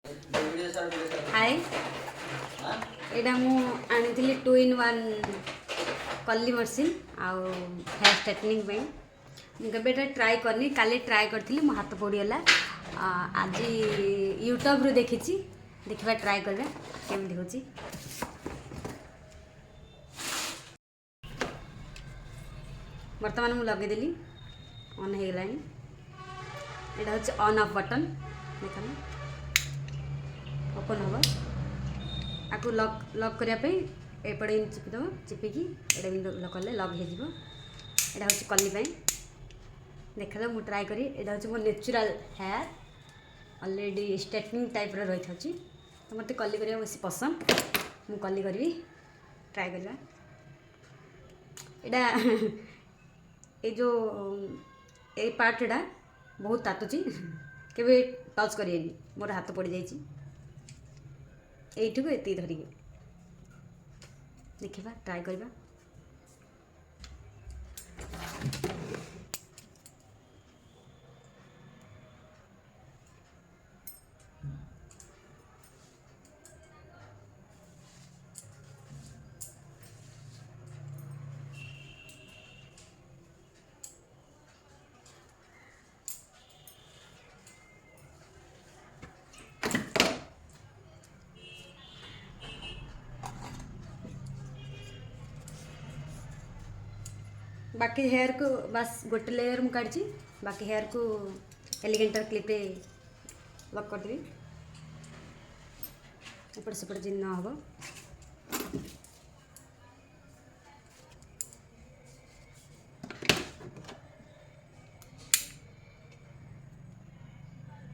हाय एटा मु आनी 2 in 1 कली मशीन आउ हेयर स्ट्रेटनिंग मुझे ट्राए करनी काली ट्राए करी मो हाथ पोड़गला आज यूट्यूब रू देखी देखा ट्राए करवा केमती हो बर्तमान मुझे लगेदेली ऑन हो गलानी यहाँ हूँ ऑन ऑफ बटन देखा ओपन हम आपको लक लक करने एपटे चिपिदेव चिपिकी एटा लक कले लक हो यहाँ हूँ कली देखा मुझे ट्राए करी यहाँ हूँ मो natural hair already straightening type रही था तो मत कली करने बेस पसंद मु कली करी ट्राए करवा यहाँ ये जो ये पार्टा बहुत तातुची केवे टच करेनि मोर हाथ पड़ जाइए यू एत धरिकी देखा ट्राए करवा बाकी हेयर को बस गोटे लेयर मु काढ़ी बाकी हेयर को एलिगेंटर क्लिप रे लक करदेवी एपट सेपट जिन न हम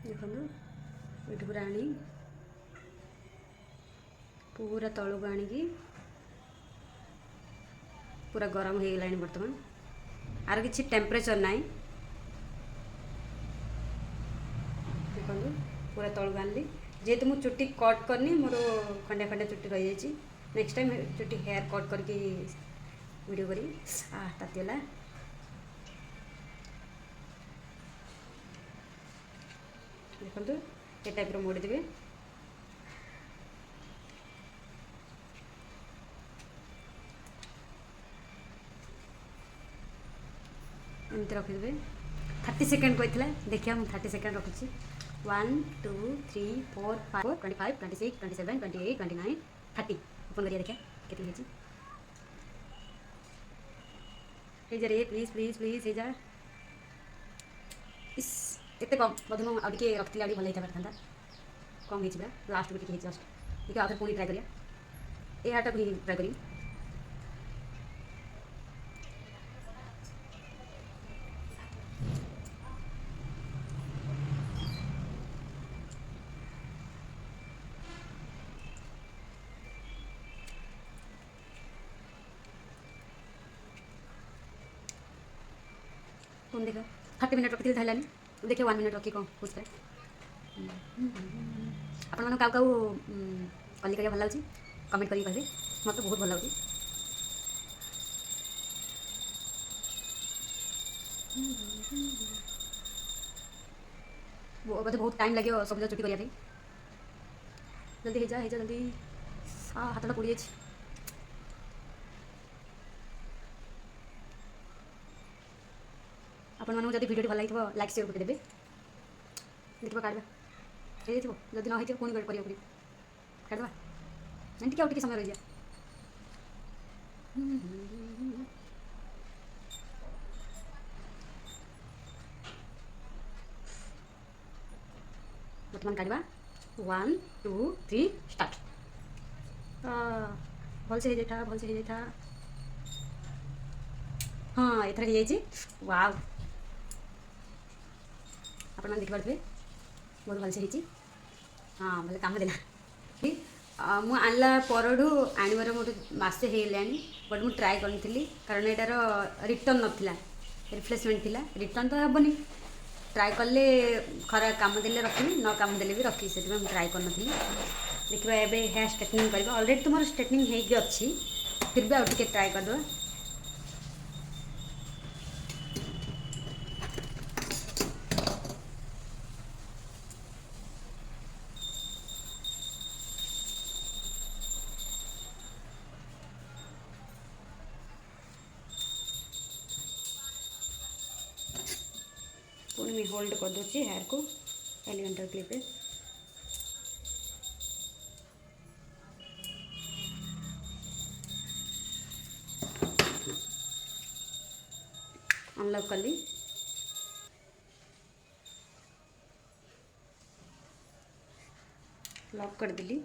देखो ये पूरा आनी पूरा तलू को आणिकी पूरा गरम हो गलानी बर्तमान आर किसी टेम्परेचर ना देखो पूरा तलू आनली जेहेतु मुझे चुट्टी कट करनी मोर खंडे खंडे चुट्टी रही जाइए नेक्स्ट टाइम चुट्टी हेयर कट करके वीडियो करी तातीगला देखो ये टाइप मोड़ी देवे एमती रखिदे 30 सेकेंड कहता देखिए मुझे 30 सेकेंड रखुच्छी 1 2 3 4 5 25 26 27 28 29 30 ओपन करिए देखिए केते जा रे प्लीज प्लीज प्लीज हो जा इस एत कम बोध मुझे आगे रखी आगे भल होता था कम हो लास्ट को जस्ट देखिए आगे पुणी ट्राए करिए ये हाटा भी ट्राए करी कौन देखा 30 मिनट रखी धरलानी देखिए 1 मिनट रखी कौन खुश करे आपण मन काउ कली करिया भल लगे कमेंट करी कहबे मत बहुत भल लगे वो बोधे बहुत टाइम लगे सब चुटी करिया जल्दी हो जा जल्दी हाथ पोड़ी जाए आपण मानक जब वीडियो भल लगे लाइक शेयर करदेवे देखिए काढ़ा हो जब न हो पुणी कर काढ़ा टी आउट समय रही बर्तमान काढ़ा 1 2 3 स्टार्ट भल से हो जाता हाँ एथर हो जाए वाव आप देखी पारे बहुत भलसे हो हाँ भले कम देला मु आनला परडू आनवर मोटे मसे होगा बट मुझे ट्राए करी कारण यार रिटर्न नाला रिप्लेसमेंट थिला रिटर्न तो हेनी ट्राए कले खरा काम देले रखी न काम देले भी रखी से ट्राए कर देखा एवं हेयर स्ट्रेटनिंग करवा ऑलरेडी तुम स्ट्रेटनिंग होगी अच्छी फिर भी आउ ट्राए करदे होल्ड कर दूची हेयर को एलिगेंटर क्लिप रे। अनलॉक कली लॉक कर देली।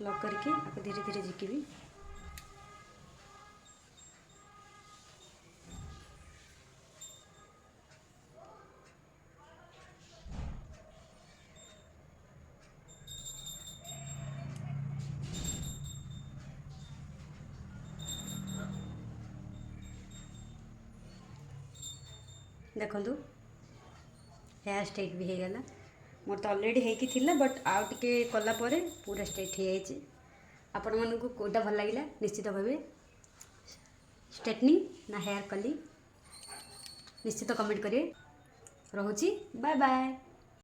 लॉक करके आपको धीरे धीरे झिकिबी। देखो हेयर स्ट्रेट भी हो गला। मोर तो ऑलरेडी होगी थिला बट आउ टिके कला परे पूरा स्ट्रेट हो जाए। आपण मानू कोटा भल लगिला निश्चित भाव स्ट्रेटनिंग ना हेयर कली निश्चित कमेंट करिए। रोची बाय बाय।